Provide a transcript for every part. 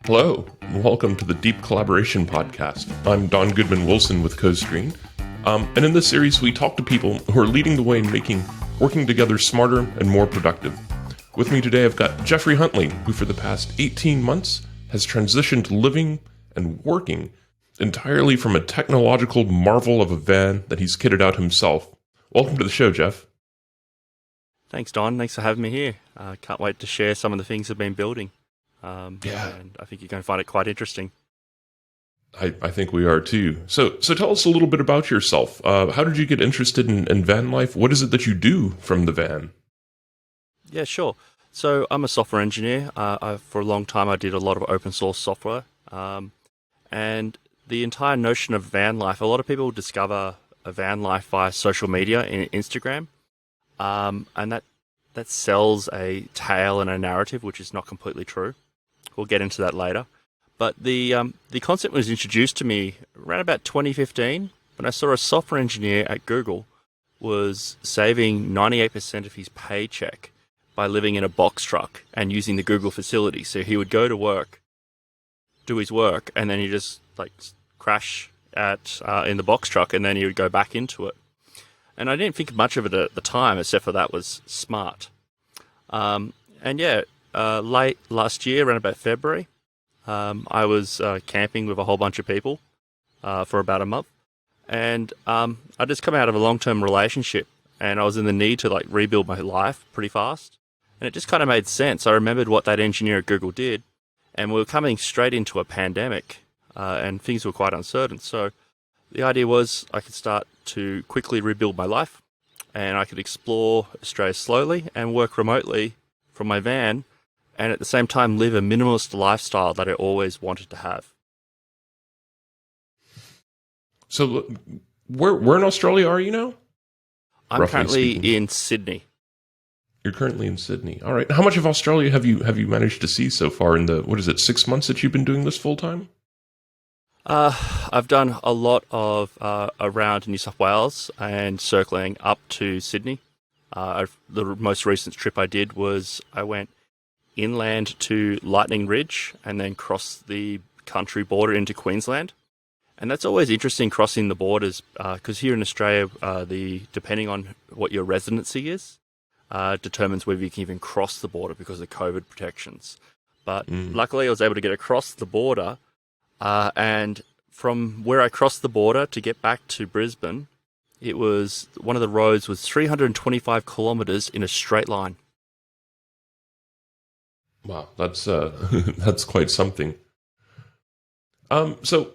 Hello, and welcome to the Deep Collaboration Podcast. I'm Don Goodman-Wilson with CoScreen, and in this series we talk to people who are leading the way in making working together smarter and more productive. With me today I've got Geoffrey Huntley, who for the past 18 months has transitioned to living and working entirely from a technological marvel of a van that he's kitted out himself. Welcome to the show, Geoff. Thanks, Don. Thanks for having me here. Can't wait to share some of the things I've been building. And I think you're going to find it quite interesting. I think we are too. So tell us a little bit about yourself. How did you get interested in van life? What is it that you do from the van? Yeah, sure. So I'm a software engineer. For a long time, I did a lot of open source software. And the entire notion of van life, a lot of people discover a van life via social media in Instagram. And that sells a tale and a narrative, which is not completely true. We'll get into that later. But the concept was introduced to me around about 2015 when I saw a software engineer at Google was saving 98% of his paycheck by living in a box truck and using the Google facility. So he would go to work, do his work, and then he just crash in the box truck, and then he would go back into it. And I didn't think much of it at the time, except for that was smart. Late last year, around about February, I was camping with a whole bunch of people for about a month. And I just come out of a long-term relationship, and I was in the need to rebuild my life pretty fast. And it just kind of made sense. I remembered what that engineer at Google did, and we were coming straight into a pandemic, and things were quite uncertain. So the idea was I could start to quickly rebuild my life, and I could explore Australia slowly and work remotely from my van, and at the same time live a minimalist lifestyle that I always wanted to have. So where in Australia are you now? I'm currently in Sydney. You're currently in Sydney. All right. How much of Australia have you managed to see so far in the 6 months that you've been doing this full time? I've done a lot of around New South Wales and circling up to Sydney. The most recent trip I did was I went inland to Lightning Ridge and then crossed the country border into Queensland. And that's always interesting, crossing the borders, because here in Australia, depending on what your residency is, determines whether you can even cross the border because of COVID protections. But luckily I was able to get across the border, and from where I crossed the border to get back to Brisbane, it was one of the roads was 325 kilometres in a straight line. Wow, that's that's quite something. So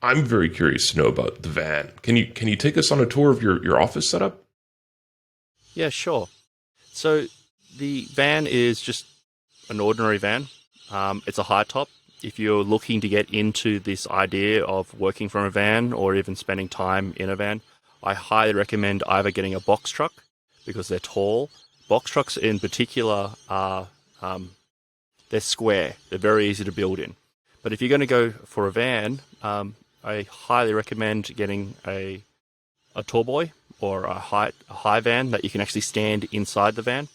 I'm very curious to know about the van. Can you take us on a tour of your office setup? Yeah, sure. So the van is just an ordinary van. It's a high top. If you're looking to get into this idea of working from a van or even spending time in a van, I highly recommend either getting a box truck because they're tall. Box trucks in particular are they're square. They're very easy to build in. But if you're going to go for a van, I highly recommend getting a tall boy or a high van that you can actually stand inside the van.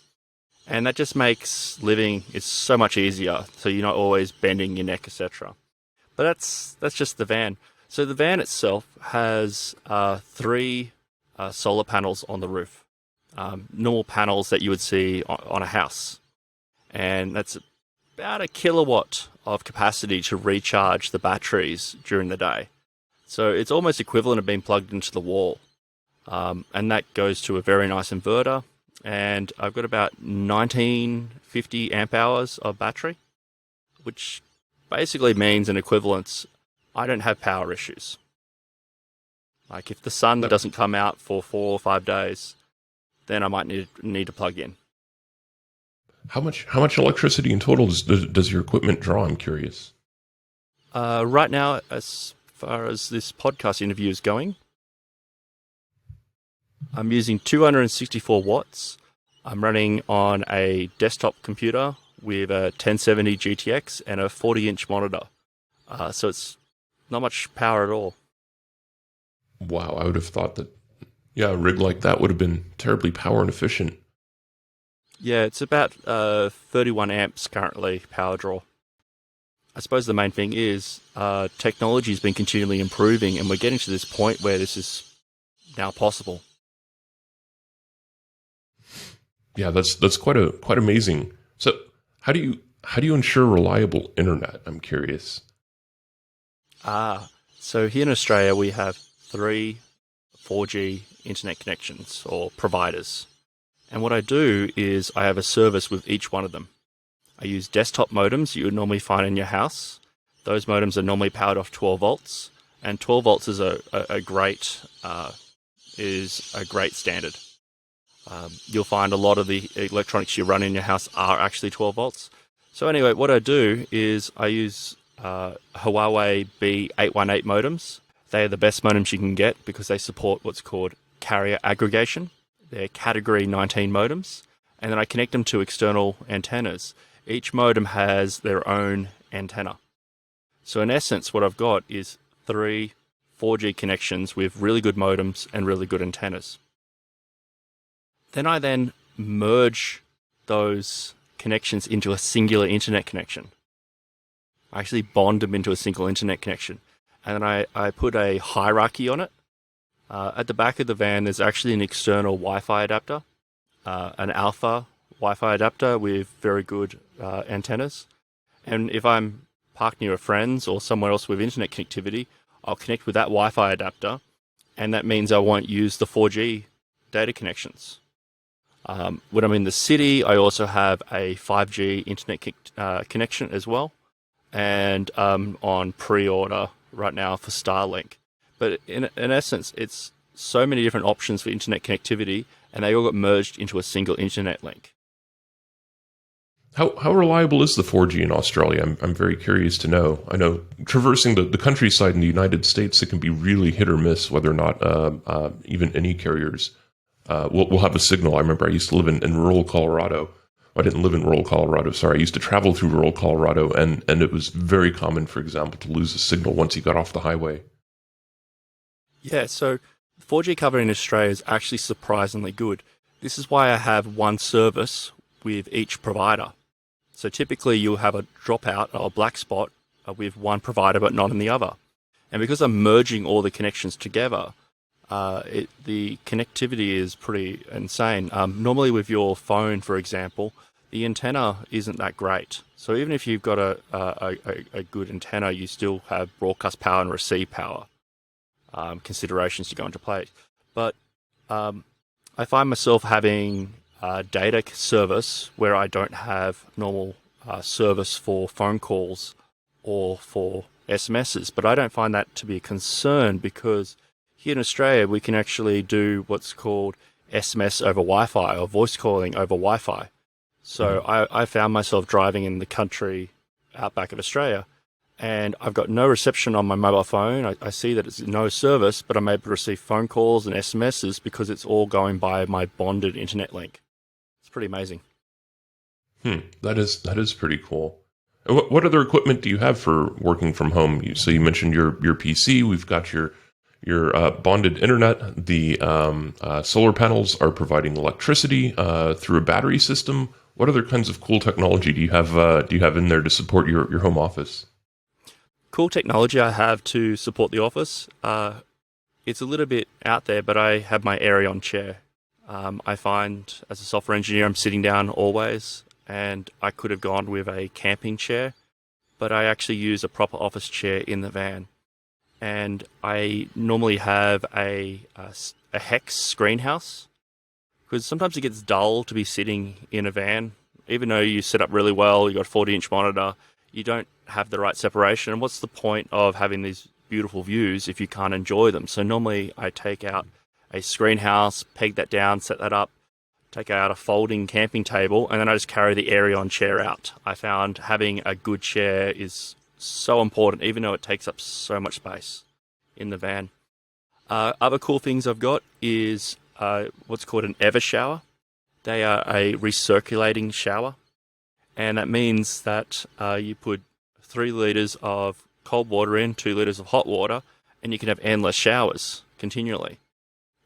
And that just makes living is so much easier. So you're not always bending your neck, etc. But that's just the van. So the van itself has 3 solar panels on the roof. Normal panels that you would see on a house. And that's about a kilowatt of capacity to recharge the batteries during the day. So it's almost equivalent of being plugged into the wall. And that goes to a very nice inverter. And I've got about 1950 amp hours of battery, which basically means an equivalence. I don't have power issues. Like if the sun doesn't come out for 4 or 5 days, then I might need to plug in. How much electricity in total does your equipment draw? I'm curious. Right now, as far as this podcast interview is going, I'm using 264 watts. I'm running on a desktop computer with a 1070 GTX and a 40-inch monitor. So it's not much power at all. Wow, I would have thought that, a rig like that would have been terribly power inefficient. Yeah, it's about 31 amps currently power draw. I suppose the main thing is technology has been continually improving, and we're getting to this point where this is now possible. Yeah, that's quite amazing. So how do you ensure reliable internet? I'm curious. So here in Australia, we have three 4G internet connections or providers. And what I do is I have a service with each one of them. I use desktop modems you would normally find in your house. Those modems are normally powered off 12 volts, and 12 volts is a great standard. You'll find a lot of the electronics you run in your house are actually 12 volts. So anyway, what I do is I use Huawei B818 modems. They are the best modems you can get because they support what's called carrier aggregation. They're category 19 modems. And then I connect them to external antennas. Each modem has their own antenna. So in essence, what I've got is three 4G connections with really good modems and really good antennas. Then I merge those connections into a singular internet connection. I actually bond them into a single internet connection. And then I put a hierarchy on it. At the back of the van, there's actually an external Wi-Fi adapter, an alpha Wi-Fi adapter with very good antennas. And if I'm parked near a friend's or somewhere else with internet connectivity, I'll connect with that Wi-Fi adapter. And that means I won't use the 4G data connections. When I'm in the city, I also have a 5G internet connection as well. And on pre-order right now for Starlink. But in essence, it's so many different options for internet connectivity, and they all got merged into a single internet link. How reliable is the 4G in Australia? I'm very curious to know. I know traversing the countryside in the United States, it can be really hit or miss whether or not even any carriers will have a signal. I remember I used to live in rural Colorado. I didn't live in rural Colorado, sorry. I used to travel through rural Colorado, and it was very common, for example, to lose a signal once you got off the highway. Yeah, so 4G coverage in Australia is actually surprisingly good. This is why I have one service with each provider. So typically you'll have a dropout or a black spot with one provider but not in the other. And because I'm merging all the connections together, the connectivity is pretty insane. Normally with your phone, for example, the antenna isn't that great. So even if you've got a good antenna, you still have broadcast power and receive power considerations to go into play. But I find myself having data service where I don't have normal service for phone calls or for SMSs. But I don't find that to be a concern because here in Australia, we can actually do what's called SMS over Wi-Fi or voice calling over Wi-Fi. So I found myself driving in the country outback of Australia, and I've got no reception on my mobile phone. I see that it's no service, but I'm able to receive phone calls and SMSs because it's all going by my bonded internet link. It's pretty amazing. That is pretty cool. What other equipment do you have for working from home? So you mentioned your PC. We've got your bonded internet. The solar panels are providing electricity through a battery system. What other kinds of cool technology do you have in there to support your home office? Cool technology I have to support the office. It's a little bit out there, but I have my Aerion chair. I find as a software engineer, I'm sitting down always, and I could have gone with a camping chair, but I actually use a proper office chair in the van. And I normally have a hex greenhouse because sometimes it gets dull to be sitting in a van. Even though you set up really well, you got a 40-inch monitor, you don't have the right separation. And what's the point of having these beautiful views if you can't enjoy them? So normally I take out a screenhouse, peg that down, set that up, take out a folding camping table, and then I just carry the Aerion chair out. I found having a good chair is so important, even though it takes up so much space in the van. Other cool things I've got is what's called an Ever shower. They are a recirculating shower, and that means that you put 3 liters of cold water in, 2 liters of hot water, and you can have endless showers continually.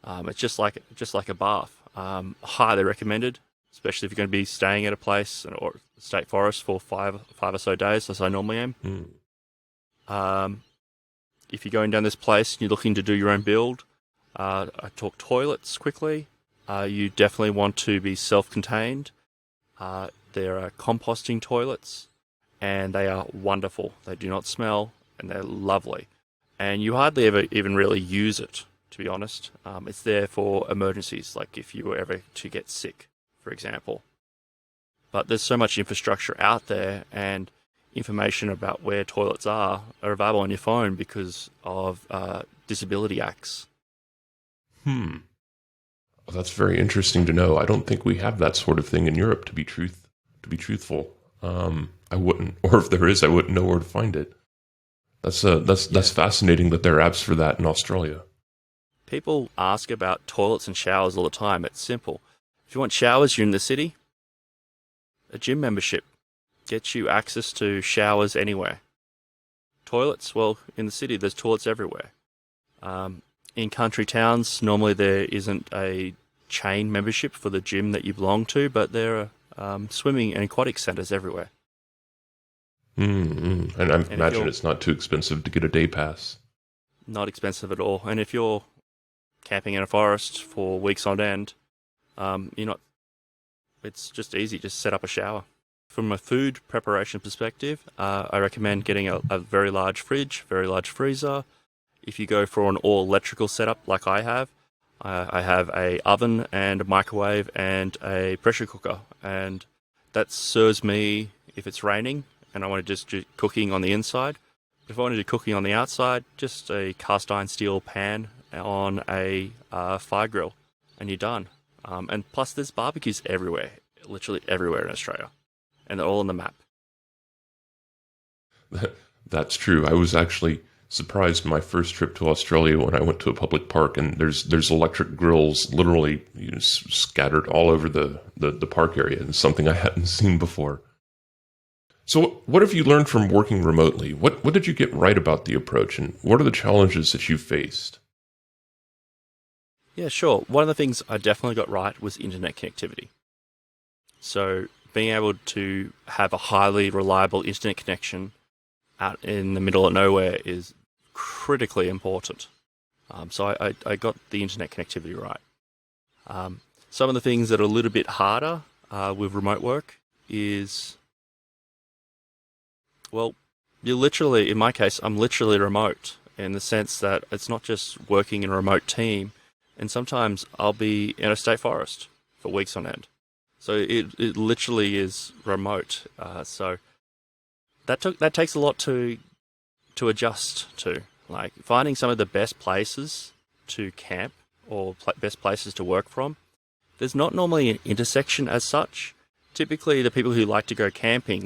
It's just like a bath. Highly recommended. especially if you're going to be staying at a place or state forest for five or so days, as I normally am. If you're going down this place and you're looking to do your own build, I talk toilets quickly. You definitely want to be self-contained. There are composting toilets, and they are wonderful. They do not smell, and they're lovely. And you hardly ever even really use it, to be honest. It's there for emergencies, like if you were ever to get sick, for example. But there's so much infrastructure out there, and information about where toilets are available on your phone because of disability acts. Well, that's very interesting to know. I don't think we have that sort of thing in Europe, to be truthful. I wouldn't, or if there is, I wouldn't know where to find it. That's fascinating that there are apps for that in Australia. People ask about toilets and showers all the time. It's simple. If you want showers, you're in the city. A gym membership gets you access to showers anywhere. Toilets, well, in the city, there's toilets everywhere. In country towns, normally there isn't a chain membership for the gym that you belong to, but there are swimming and aquatic centres everywhere. And I imagine it's not too expensive to get a day pass. Not expensive at all. And if you're camping in a forest for weeks on end, it's just easy. Just set up a shower. From a food preparation perspective, I recommend getting a very large fridge, very large freezer. If you go for an all-electrical setup like I have a oven and a microwave and a pressure cooker. And that serves me if it's raining and I want to just do cooking on the inside. If I want to do cooking on the outside, just a cast iron steel pan on a fire grill and you're done. And plus there's barbecues everywhere, literally everywhere in Australia. And they're all on the map. That's true. I was actually surprised my first trip to Australia when I went to a public park, and there's electric grills literally scattered all over the park area. It's something I hadn't seen before. So what have you learned from working remotely? What did you get right about the approach, and what are the challenges that you faced? Yeah, sure. One of the things I definitely got right was internet connectivity. So being able to have a highly reliable internet connection out in the middle of nowhere is critically important. So I got the internet connectivity right. Some of the things that are a little bit harder with remote work is, well, you're literally, in my case, I'm literally remote in the sense that it's not just working in a remote team, and sometimes I'll be in a state forest for weeks on end. So it literally is remote. So that takes a lot to adjust to. Like finding some of the best places to camp or best places to work from. There's not normally an intersection as such. Typically, the people who like to go camping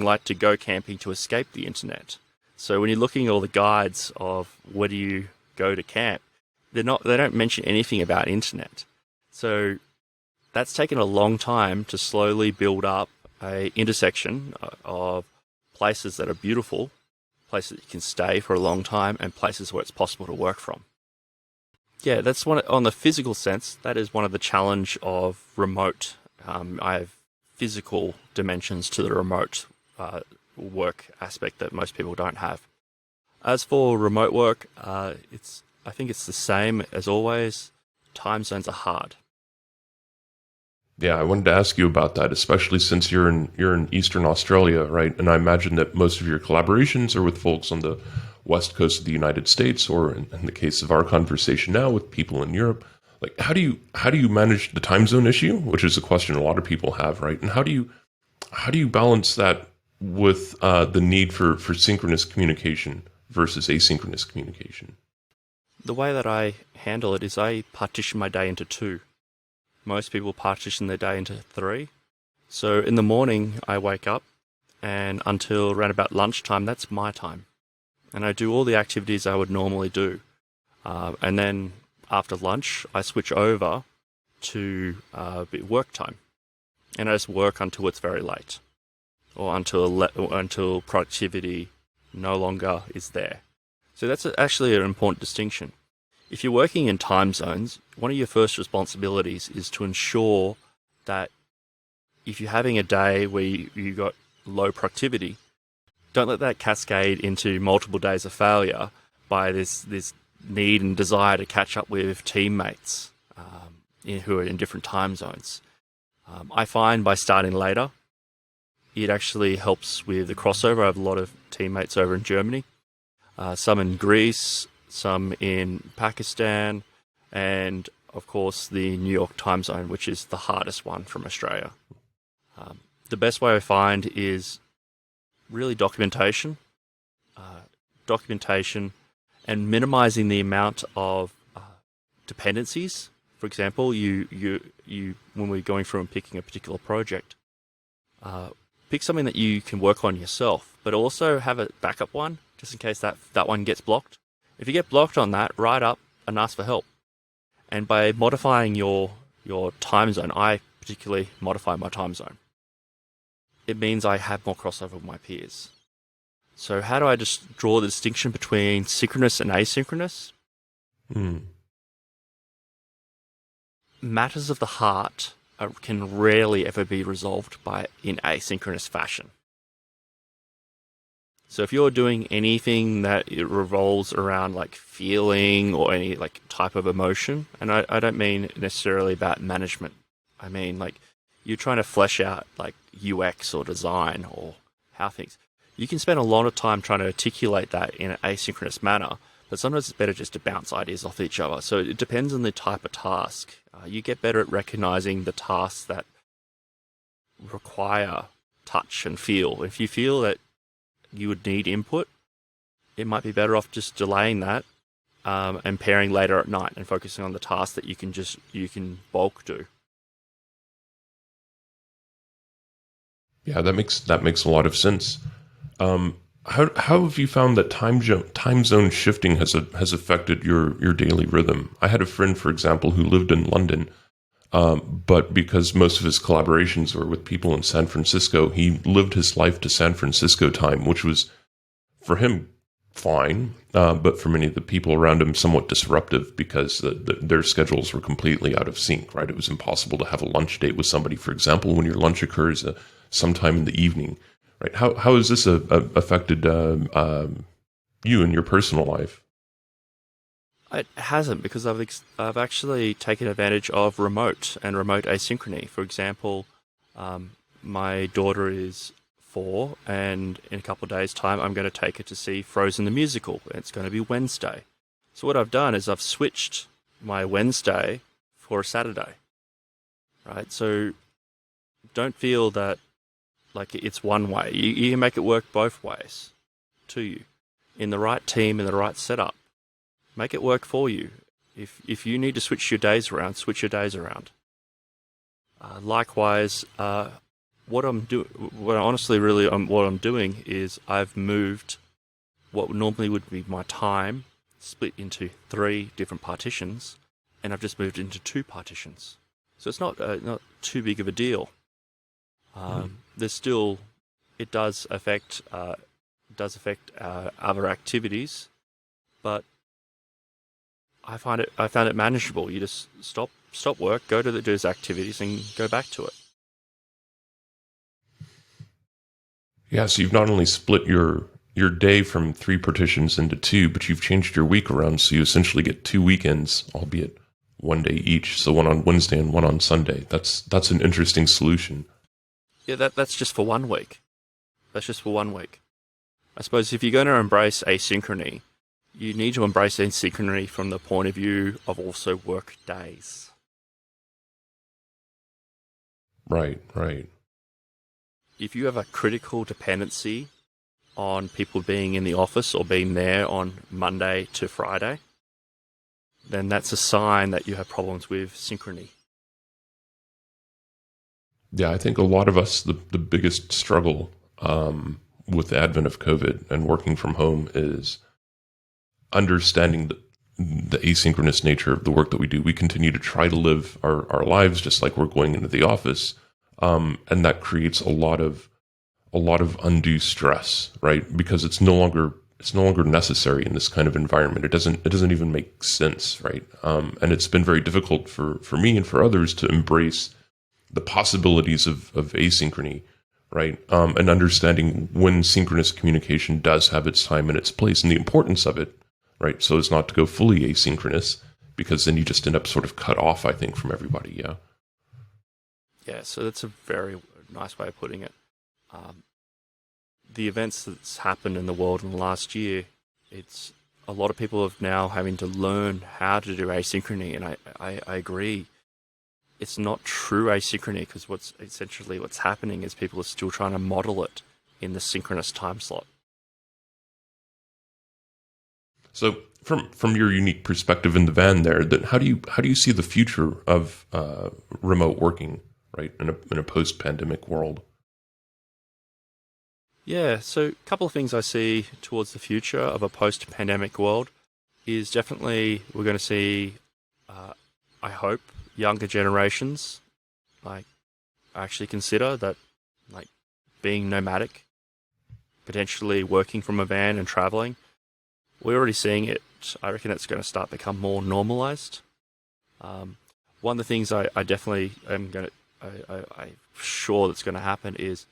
to escape the internet. So when you're looking at all the guides of where do you go to camp, they don't mention anything about internet. So that's taken a long time to slowly build up a intersection of places that are beautiful, places that you can stay for a long time, and places where it's possible to work from. Yeah, that's one on the physical sense. That is one of the challenge of remote. I have physical dimensions to the remote work aspect that most people don't have. As for remote work, I think it's the same as always. Time zones are hard. Yeah, I wanted to ask you about that, especially since you're in Eastern Australia, right? And I imagine that most of your collaborations are with folks on the west coast of the United States, or in the case of our conversation now, with people in Europe. Like, how do you manage the time zone issue, which is a question a lot of people have, right? And how do you balance that with the need for synchronous communication versus asynchronous communication? The way that I handle it is I partition my day into two. Most people partition their day into three. So in the morning, I wake up, and until around about lunchtime, that's my time. And I do all the activities I would normally do. And then after lunch, I switch over to work time. And I just work until it's very late, or until productivity no longer is there. So that's actually an important distinction. If you're working in time zones, one of your first responsibilities is to ensure that if you're having a day where you got low productivity, don't let that cascade into multiple days of failure by this need and desire to catch up with teammates who are in different time zones. I find by starting later, it actually helps with the crossover. I have a lot of teammates over in Germany, some in Greece, some in Pakistan, and of course the New York time zone, which is the hardest one from Australia. The best way I find is really documentation, and minimizing the amount of dependencies. For example, you when we're going through and picking a particular project, pick something that you can work on yourself, but also have a backup one just in case that one gets blocked. If you get blocked on that, write up and ask for help. And by modifying your time zone, I particularly modify my time zone. It means I have more crossover with my peers. So how do I just draw the distinction between synchronous and asynchronous? Matters of the heart can rarely ever be resolved in asynchronous fashion. So if you're doing anything that it revolves around like feeling or any like type of emotion, and I don't mean necessarily about management. I mean like you're trying to flesh out like UX or design or how things. You can spend a lot of time trying to articulate that in an asynchronous manner, but sometimes it's better just to bounce ideas off each other. So it depends on the type of task. You get better at recognizing the tasks that require touch and feel. If you feel that you would need input, it might be better off just delaying that and pairing later at night and focusing on the tasks that you can bulk do. Yeah, that makes a lot of sense. How have you found that time zone shifting has affected your daily rhythm? I had a friend, for example, who lived in London, but because most of his collaborations were with people in San Francisco, he lived his life to San Francisco time, which was for him fine, but for many of the people around him somewhat disruptive because their schedules were completely out of sync. Right, it was impossible to have a lunch date with somebody, for example, when your lunch occurs sometime in the evening. Right. How has this affected you in your personal life? It hasn't, because I've actually taken advantage of remote and remote asynchrony. For example, my daughter is 4, and in a couple of days' time, I'm going to take her to see Frozen the musical. It's going to be Wednesday. So what I've done is I've switched my Wednesday for a Saturday. Right. So don't feel that like it's one way. You can make it work both ways to you. In the right team, in the right setup. Make it work for you. If you need to switch your days around, switch your days around. Likewise, what I'm doing is I've moved what normally would be my time split into 3 different partitions, and I've just moved into 2 partitions. So it's not too big of a deal. There's still, it does affect other activities, but I found it manageable. You just stop work, go to those activities, and go back to it. Yeah, so you've not only split your day from 3 partitions into 2, but you've changed your week around, so you essentially get 2 weekends, albeit one day each. So one on Wednesday and one on Sunday. That's an interesting solution. Yeah, that's just for 1 week. That's just for 1 week. I suppose if you're going to embrace asynchrony, you need to embrace asynchrony from the point of view of also work days. Right. If you have a critical dependency on people being in the office or being there on Monday to Friday, then that's a sign that you have problems with synchrony. Yeah, I think a lot of us, the biggest struggle with the advent of COVID and working from home is understanding the asynchronous nature of the work that we do. We continue to try to live our lives just like we're going into the office, and that creates a lot of undue stress, right? Because it's no longer necessary in this kind of environment. It doesn't even make sense, right? And it's been very difficult for me and for others to embrace the possibilities of asynchrony, right? And understanding when synchronous communication does have its time and its place and the importance of it, right? So as not to go fully asynchronous, because then you just end up sort of cut off, I think, from everybody. Yeah. Yeah, so that's a very nice way of putting it. The events that's happened in the world in the last year, it's a lot of people have now having to learn how to do asynchrony, and I agree. It's not true asynchrony because what's happening is people are still trying to model it in the synchronous time slot. So from your unique perspective in the van there, that how do you see the future of remote working, right, in a post-pandemic world? Yeah, so a couple of things I see towards the future of a post-pandemic world is definitely we're going to see, I hope, younger generations like actually consider that, like being nomadic, potentially working from a van and traveling. We're already seeing it. I reckon it's going to start to become more normalized. One of the things I definitely am going to, I'm sure that's going to happen is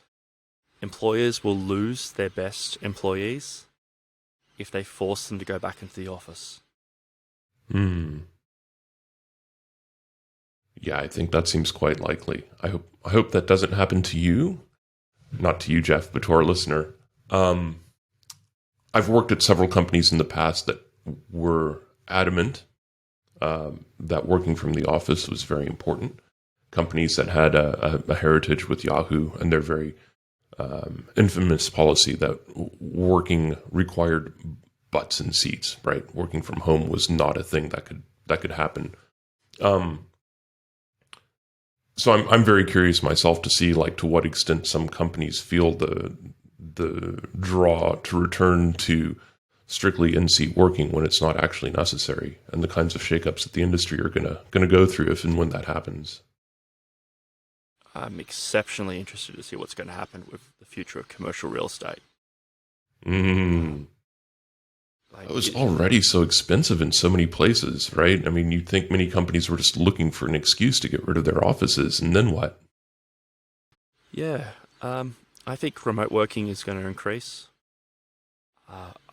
employers will lose their best employees if they force them to go back into the office. Yeah, I think that seems quite likely. I hope that doesn't happen to you. Not to you, Geoff, but to our listener. I've worked at several companies in the past that were adamant that working from the office was very important. Companies that had a heritage with Yahoo and their very infamous policy that working required butts and seats, right? Working from home was not a thing that could happen. So I'm very curious myself to see, like, to what extent some companies feel the draw to return to strictly in-seat working when it's not actually necessary, and the kinds of shakeups that the industry are gonna go through if and when that happens. I'm exceptionally interested to see what's going to happen with the future of commercial real estate. It was already so expensive in so many places, right? I mean, you'd think many companies were just looking for an excuse to get rid of their offices, and then what? Yeah, I think remote working is going to increase.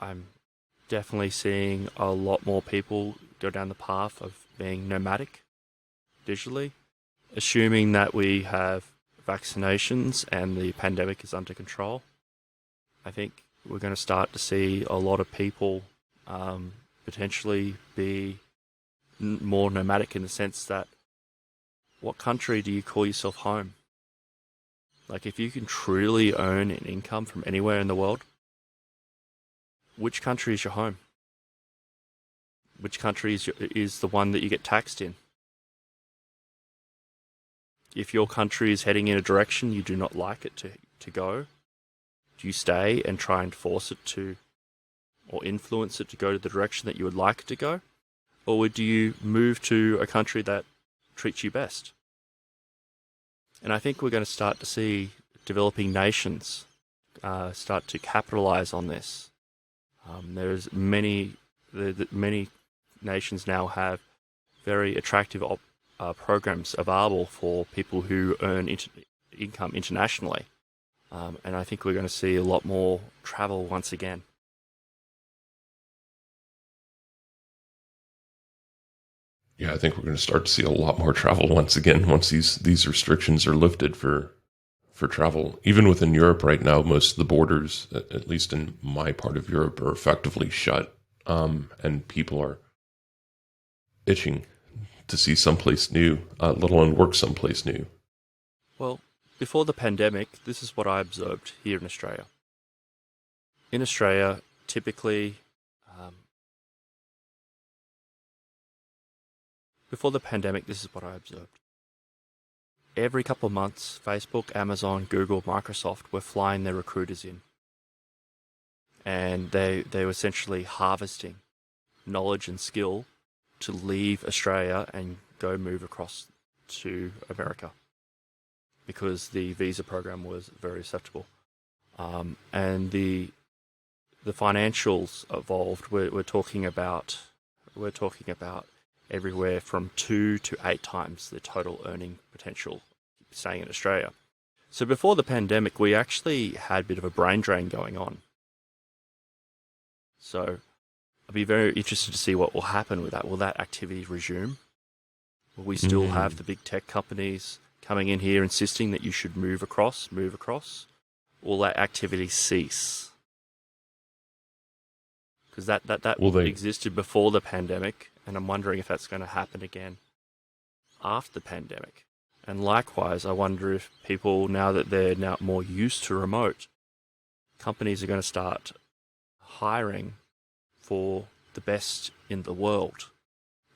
I'm definitely seeing a lot more people go down the path of being nomadic digitally, assuming that we have vaccinations and the pandemic is under control. I think we're going to start to see a lot of people potentially be more nomadic in the sense that what country do you call yourself home? Like, if you can truly earn an income from anywhere in the world, which country is your home? Which country is the one that you get taxed in? If your country is heading in a direction you do not like it to go, do you stay and try and force it to, or influence it to go to the direction that you would like it to go? Or do you move to a country that treats you best? And I think we're going to start to see developing nations start to capitalize on this. There's many nations now have very attractive programs available for people who earn income internationally. And I think we're going to see a lot more travel once again. Yeah, I think we're going to start to see a lot more travel once again once these restrictions are lifted for travel. Even within Europe right now, most of the borders, at least in my part of Europe, are effectively shut, and people are itching to see someplace new, let alone work someplace new. Well, before the pandemic, this is what I observed here in Australia. In Australia, typically, before the pandemic, this is what I observed. Every couple of months, Facebook, Amazon, Google, Microsoft were flying their recruiters in. And they were essentially harvesting knowledge and skill to leave Australia and go move across to America, because the visa program was very acceptable. And the financials evolved. We're talking about everywhere from 2 to 8 times the total earning potential staying in Australia. So before the pandemic, we actually had a bit of a brain drain going on. So I'd be very interested to see what will happen with that. Will that activity resume? Will we still have the big tech companies coming in here insisting that you should move across? Will that activity cease? Because that existed before the pandemic, and I'm wondering if that's going to happen again after the pandemic. And likewise, I wonder if people, now that they're now more used to remote, companies are going to start hiring for the best in the world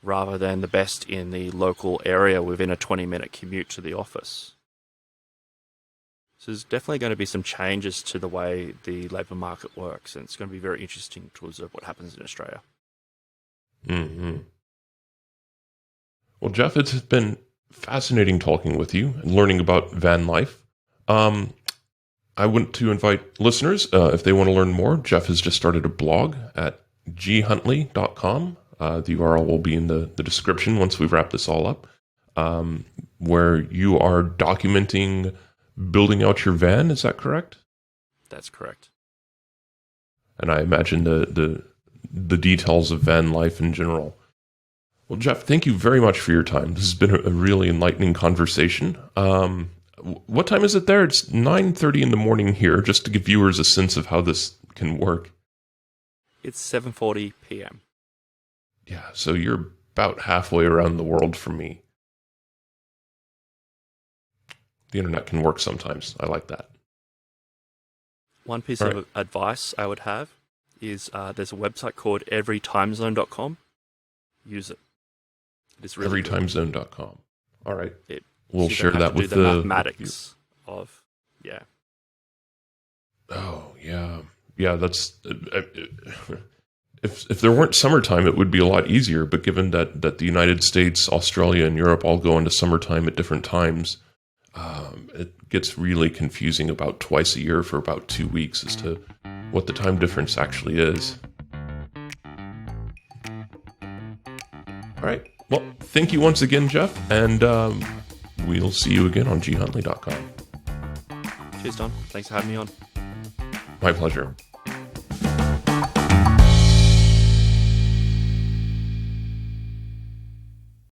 rather than the best in the local area within a 20-minute commute to the office. So there's definitely going to be some changes to the way the labour market works, and it's going to be very interesting to observe what happens in Australia. Mm-hmm. Well, Geoff, it's been fascinating talking with you and learning about van life. I want to invite listeners, if they want to learn more, Geoff has just started a blog at ghuntley.com. The URL will be in the description once we wrap this all up, where you are documenting building out your van. Is that correct? That's correct. And I imagine the details of van life in general. Well, Geoff, thank you very much for your time. This has been a really enlightening conversation. What time is it there? It's 9:30 in the morning here, just to give viewers a sense of how this can work. It's 7:40 p.m. Yeah, so you're about halfway around the world from me. The internet can work sometimes. I like that. One piece of advice I would have is there's a website called everytimezone.com. Use it. It is really everytimezone.com. All right. We'll so share that with the mathematics of, yeah. Oh, yeah. Yeah, that's... If there weren't summertime, it would be a lot easier. But given that the United States, Australia, and Europe all go into summertime at different times, it gets really confusing about twice a year for about 2 weeks as to what the time difference actually is. All right. Well, thank you once again, Geoff, and we'll see you again on ghuntley.com. Cheers, Don. Thanks for having me on. My pleasure.